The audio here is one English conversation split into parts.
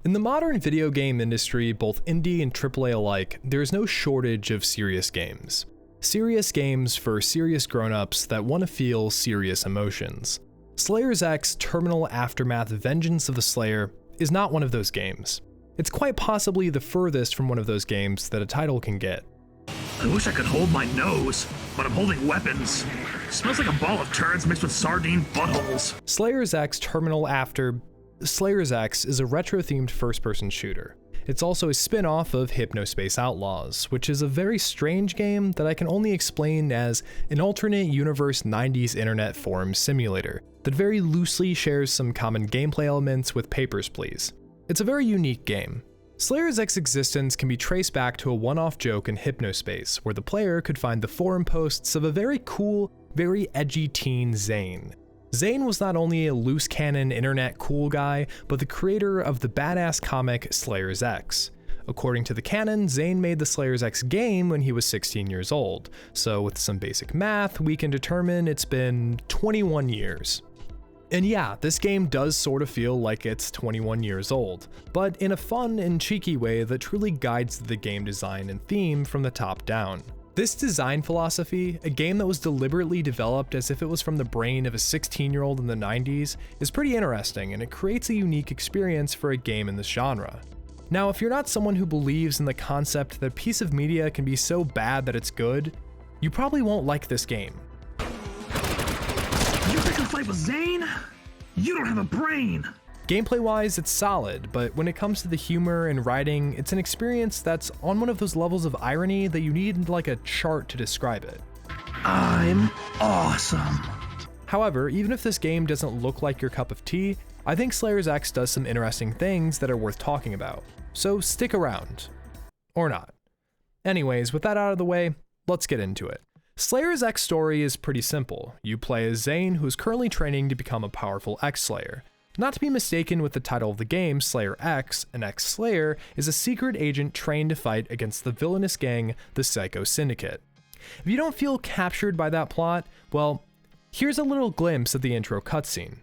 In the modern video game industry, both indie and AAA alike, there is no shortage of serious games. Serious games for serious grown-ups that want to feel serious emotions. Slayer's X Terminal Aftermath Vengeance of the Slayer is not one of those games. It's quite possibly the furthest from one of those games that a title can get. I wish I could hold my nose, but I'm holding weapons. Smells like a ball of turds mixed with sardine buttholes. Slayer's X Slayer's X is a retro-themed first-person shooter. It's also a spin-off of HypnoSpace Outlaws, which is a very strange game that I can only explain as an alternate universe 90s internet forum simulator that very loosely shares some common gameplay elements with Papers, Please. It's a very unique game. Slayer's X's existence can be traced back to a one-off joke in HypnoSpace, where the player could find the forum posts of a very cool, very edgy teen Zane. Zane was not only a loose cannon internet cool guy, but the creator of the badass comic Slayer's X. According to the canon, Zane made the Slayer's X game when he was 16 years old, so with some basic math, we can determine it's been 21 years. And yeah, this game does sort of feel like it's 21 years old, but in a fun and cheeky way that truly guides the game design and theme from the top down. This design philosophy, a game that was deliberately developed as if it was from the brain of a 16-year-old in the 90s, is pretty interesting, and it creates a unique experience for a game in this genre. Now, if you're not someone who believes in the concept that a piece of media can be so bad that it's good, you probably won't like this game. You pick a fight with Zane? You don't have a brain! Gameplay-wise, it's solid, but when it comes to the humor and writing, it's an experience that's on one of those levels of irony that you need like a chart to describe it. I'm awesome. However, even if this game doesn't look like your cup of tea, I think Slayer's X does some interesting things that are worth talking about. So stick around. Or not. Anyways, with that out of the way, let's get into it. Slayer's X story is pretty simple. You play as Zane, who is currently training to become a powerful X-Slayer. Not to be mistaken with the title of the game, Slayer X, an X-Slayer is a secret agent trained to fight against the villainous gang, the Psycho Syndicate. If you don't feel captured by that plot, well, here's a little glimpse of the intro cutscene.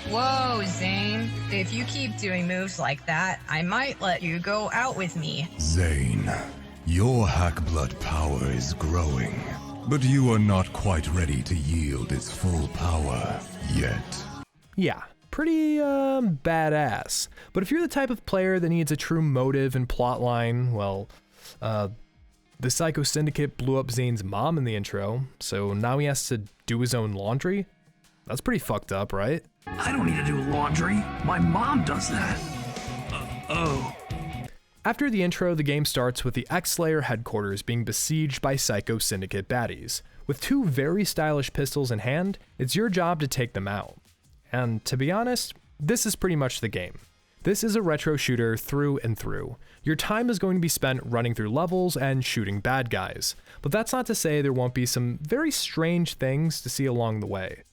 Whoa, Zane. If you keep doing moves like that, I might let you go out with me. Zane, your hack blood power is growing, but you are not quite ready to yield its full power yet. Yeah. Pretty badass. But if you're the type of player that needs a true motive and plotline, well, the Psycho Syndicate blew up Zane's mom in the intro, so now he has to do his own laundry? That's pretty fucked up, right? I don't need to do laundry. My mom does that. Oh. After the intro, the game starts with the X-Slayer headquarters being besieged by Psycho Syndicate baddies. With two very stylish pistols in hand, it's your job to take them out. And to be honest, this is pretty much the game. This is a retro shooter through and through. Your time is going to be spent running through levels and shooting bad guys, but that's not to say there won't be some very strange things to see along the way.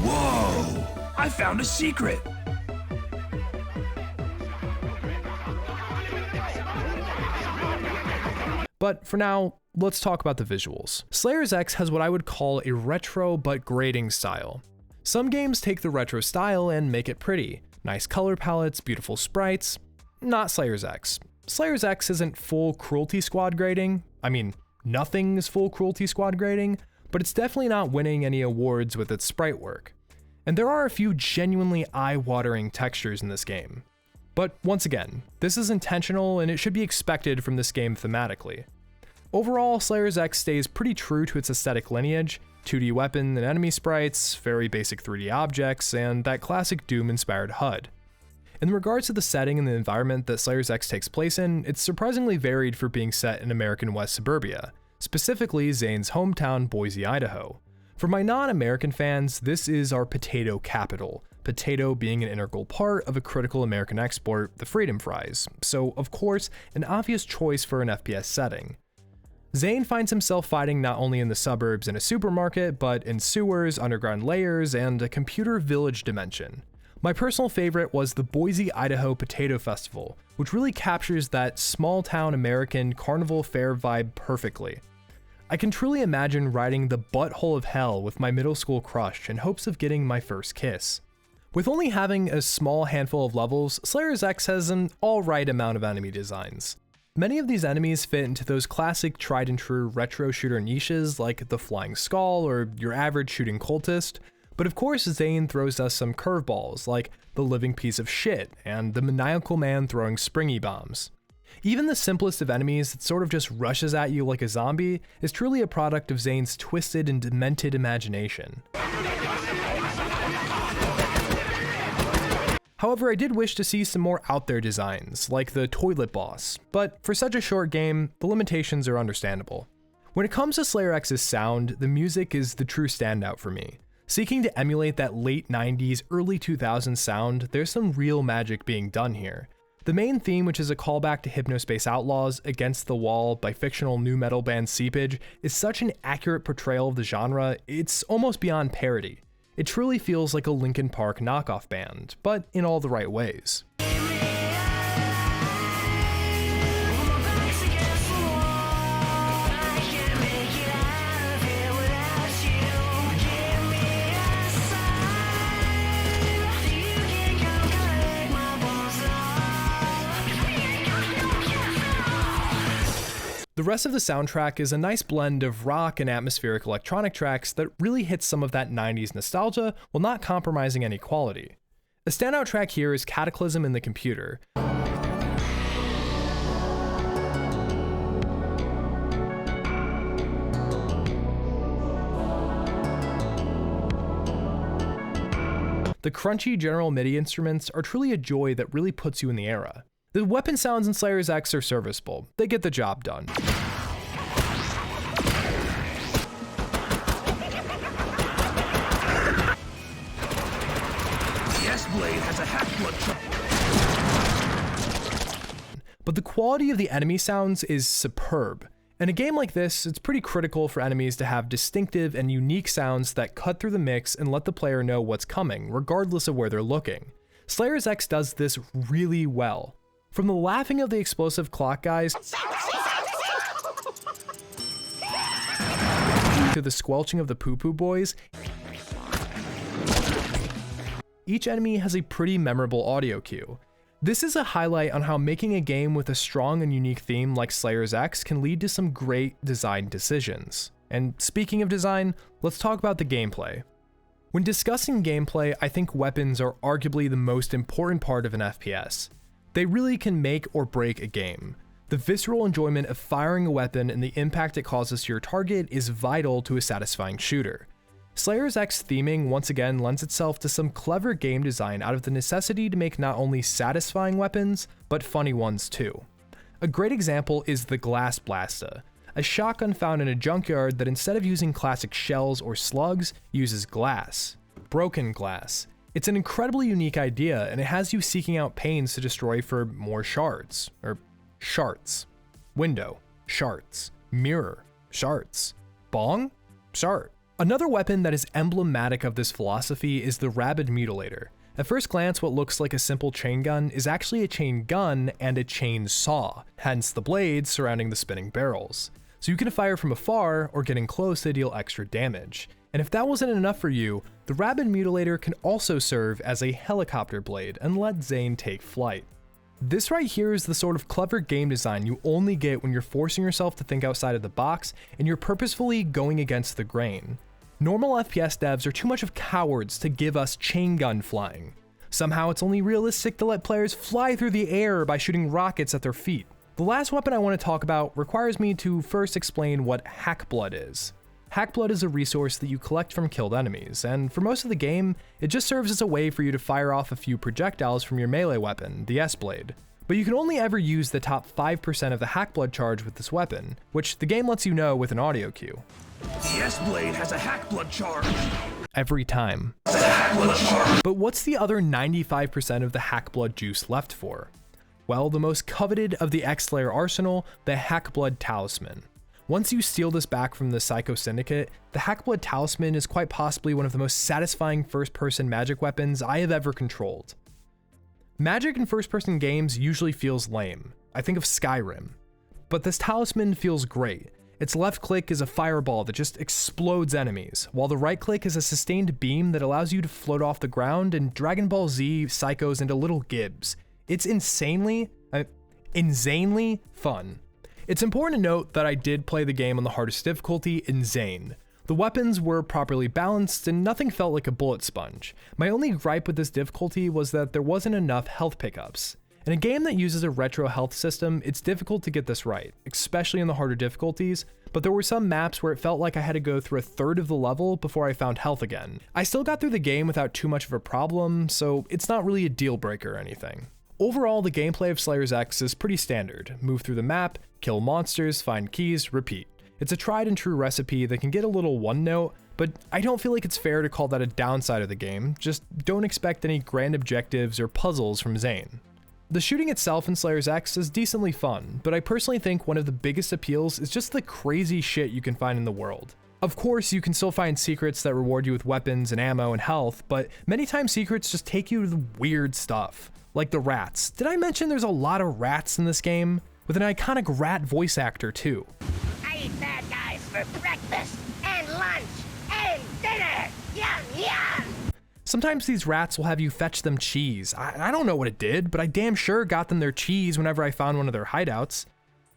Whoa! I found a secret! But for now, let's talk about the visuals. Slayer's X has what I would call a retro but grating style. Some games take the retro style and make it pretty. Nice color palettes, beautiful sprites. Not Slayer's X. Slayer's X isn't full Cruelty Squad grading. I mean, nothing is full Cruelty Squad grading, but it's definitely not winning any awards with its sprite work. And there are a few genuinely eye-watering textures in this game. But once again, this is intentional and it should be expected from this game thematically. Overall, Slayer's X stays pretty true to its aesthetic lineage, 2D weapon and enemy sprites, very basic 3D objects, and that classic Doom-inspired HUD. In regards to the setting and the environment that Slayer's X takes place in, it's surprisingly varied for being set in American West suburbia, specifically Zane's hometown, Boise, Idaho. For my non-American fans, this is our potato capital, potato being an integral part of a critical American export, the Freedom Fries, so of course, an obvious choice for an FPS setting. Zane finds himself fighting not only in the suburbs and a supermarket, but in sewers, underground layers, and a computer village dimension. My personal favorite was the Boise, Idaho Potato Festival, which really captures that small-town American carnival fair vibe perfectly. I can truly imagine riding the butthole of hell with my middle school crush in hopes of getting my first kiss. With only having a small handful of levels, Slayer's X has an alright amount of enemy designs. Many of these enemies fit into those classic tried and true retro shooter niches like the Flying Skull or your average shooting cultist, but of course Zane throws us some curveballs like the living piece of shit and the maniacal man throwing springy bombs. Even the simplest of enemies that sort of just rushes at you like a zombie is truly a product of Zane's twisted and demented imagination. However, I did wish to see some more out there designs, like the toilet boss, but for such a short game, the limitations are understandable. When it comes to Slayer X's sound, the music is the true standout for me. Seeking to emulate that late 90s, early 2000s sound, there's some real magic being done here. The main theme, which is a callback to HypnoSpace Outlaws' Against the Wall by fictional nu metal band Seepage, is such an accurate portrayal of the genre, it's almost beyond parody. It truly feels like a Linkin Park knockoff band, but in all the right ways. The rest of the soundtrack is a nice blend of rock and atmospheric electronic tracks that really hits some of that 90s nostalgia while not compromising any quality. A standout track here is Cataclysm in the Computer. The crunchy General MIDI instruments are truly a joy that really puts you in the era. The weapon sounds in Slayer's X are serviceable, they get the job done. Blade has a half-blood. But the quality of the enemy sounds is superb. In a game like this, it's pretty critical for enemies to have distinctive and unique sounds that cut through the mix and let the player know what's coming, regardless of where they're looking. Slayer's X does this really well. From the laughing of the explosive clock guys to the squelching of the poo-poo boys, each enemy has a pretty memorable audio cue. This is a highlight on how making a game with a strong and unique theme like Slayer's X can lead to some great design decisions. And speaking of design, let's talk about the gameplay. When discussing gameplay, I think weapons are arguably the most important part of an FPS. They really can make or break a game. The visceral enjoyment of firing a weapon and the impact it causes to your target is vital to a satisfying shooter. Slayer's X theming once again lends itself to some clever game design out of the necessity to make not only satisfying weapons, but funny ones too. A great example is the Glass Blasta, a shotgun found in a junkyard that instead of using classic shells or slugs, uses glass. Broken glass. It's an incredibly unique idea, and it has you seeking out panes to destroy for more shards. Or shards. Window. Shards. Mirror. Shards. Bong? Shard. Another weapon that is emblematic of this philosophy is the Rabid Mutilator. At first glance, what looks like a simple chain gun is actually a chain gun and a chain saw, hence the blades surrounding the spinning barrels. So you can fire from afar or getting close to deal extra damage. And if that wasn't enough for you, the Rabid Mutilator can also serve as a helicopter blade and let Zane take flight. This right here is the sort of clever game design you only get when you're forcing yourself to think outside of the box and you're purposefully going against the grain. Normal FPS devs are too much of cowards to give us chain gun flying. Somehow it's only realistic to let players fly through the air by shooting rockets at their feet. The last weapon I want to talk about requires me to first explain what Hackblood is. Hackblood is a resource that you collect from killed enemies, and for most of the game, it just serves as a way for you to fire off a few projectiles from your melee weapon, the S-Blade. But you can only ever use the top 5% of the Hackblood charge with this weapon, which the game lets you know with an audio cue. The S-Blade has a Hackblood charge. Every time. But what's the other 95% of the Hackblood juice left for? Well, the most coveted of the X-Slayer arsenal, the Hackblood Talisman. Once you steal this back from the Psycho Syndicate, the Hackblood Talisman is quite possibly one of the most satisfying first-person magic weapons I have ever controlled. Magic in first-person games usually feels lame. I think of Skyrim. But this talisman feels great. Its left click is a fireball that just explodes enemies, while the right click is a sustained beam that allows you to float off the ground and Dragon Ball Z psychos into little gibs. It's insanely fun. It's important to note that I did play the game on the hardest difficulty, Insane. The weapons were properly balanced and nothing felt like a bullet sponge. My only gripe with this difficulty was that there wasn't enough health pickups. In a game that uses a retro health system, it's difficult to get this right, especially in the harder difficulties, but there were some maps where it felt like I had to go through a third of the level before I found health again. I still got through the game without too much of a problem, so it's not really a deal breaker or anything. Overall, the gameplay of Slayers X is pretty standard. Move through the map, kill monsters, find keys, repeat. It's a tried and true recipe that can get a little one note, but I don't feel like it's fair to call that a downside of the game. Just don't expect any grand objectives or puzzles from Zane. The shooting itself in Slayers X is decently fun, but I personally think one of the biggest appeals is just the crazy shit you can find in the world. Of course, you can still find secrets that reward you with weapons and ammo and health, but many times secrets just take you to the weird stuff. Like the rats. Did I mention there's a lot of rats in this game? With an iconic rat voice actor too. I eat bad guys for breakfast and lunch and dinner. Yum, yum. Sometimes these rats will have you fetch them cheese. I don't know what it did, but I damn sure got them their cheese whenever I found one of their hideouts.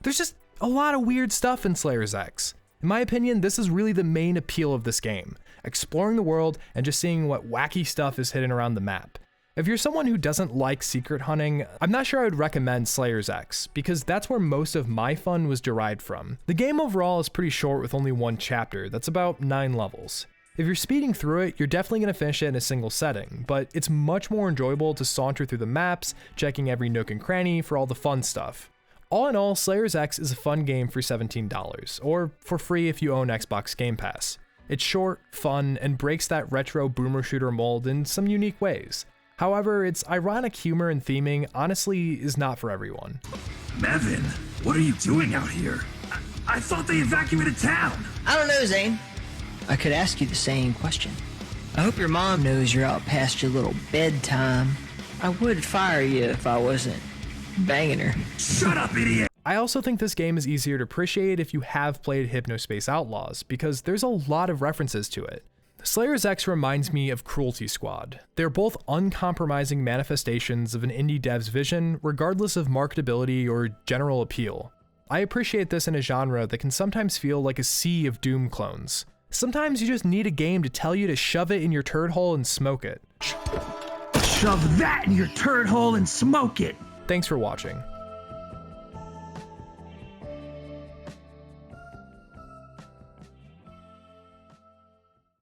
There's just a lot of weird stuff in Slayers X. In my opinion, this is really the main appeal of this game. Exploring the world and just seeing what wacky stuff is hidden around the map. If you're someone who doesn't like secret hunting, I'm not sure I would recommend Slayers X, because that's where most of my fun was derived from. The game overall is pretty short with only one chapter, that's about 9 levels. If you're speeding through it, you're definitely going to finish it in a single setting, but it's much more enjoyable to saunter through the maps, checking every nook and cranny for all the fun stuff. All in all, Slayers X is a fun game for $17, or for free if you own Xbox Game Pass. It's short, fun, and breaks that retro boomer shooter mold in some unique ways. However, its ironic humor and theming honestly is not for everyone. Mevin, what are you doing out here? I thought they evacuated town. I don't know, Zane. I could ask you the same question. I hope your mom knows you're out past your little bedtime. I would fire you if I wasn't banging her. Shut up, idiot! I also think this game is easier to appreciate if you have played HypnoSpace Outlaws, because there's a lot of references to it. Slayers X reminds me of Cruelty Squad. They're both uncompromising manifestations of an indie dev's vision, regardless of marketability or general appeal. I appreciate this in a genre that can sometimes feel like a sea of Doom clones. Sometimes you just need a game to tell you to shove it in your turd hole and smoke it. Shove that in your turd hole and smoke it! Thanks for watching.